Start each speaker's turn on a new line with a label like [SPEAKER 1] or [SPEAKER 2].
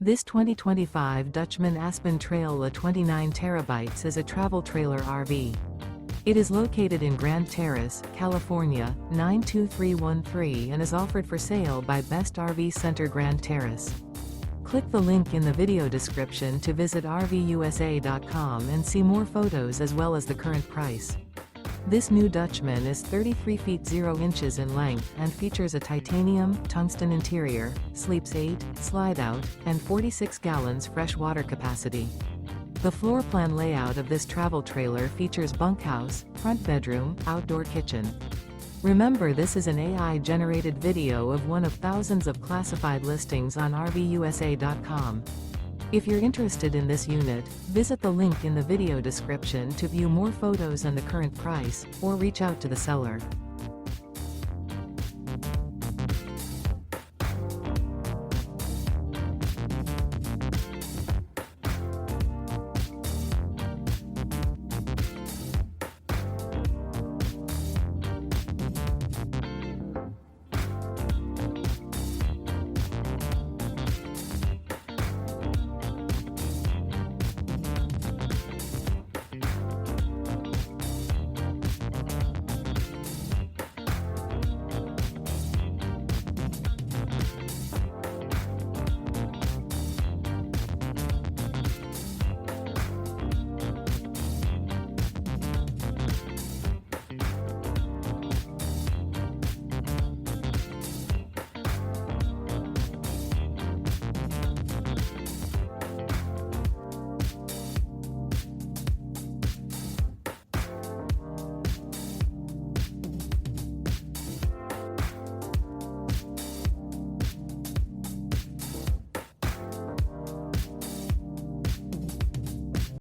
[SPEAKER 1] This 2025 Dutchmen Aspen Trail a 29 terabytes is a travel trailer RV. It is located in Grand Terrace, California, 92313 and is offered for sale by Best RV Center Grand Terrace. Click the link in the video description to visit RVUSA.com and see more photos as well as the current price. This new Dutchmen is 33 feet 0 inches in length and features a titanium, tungsten interior, sleeps 8, slide-out, and 46 gallons fresh water capacity. The floor plan layout of this travel trailer features bunkhouse, front bedroom, outdoor kitchen. Remember, this is an AI-generated video of one of thousands of classified listings on RVUSA.com. If you're interested in this unit, visit the link in the video description to view more photos and the current price, or reach out to the seller.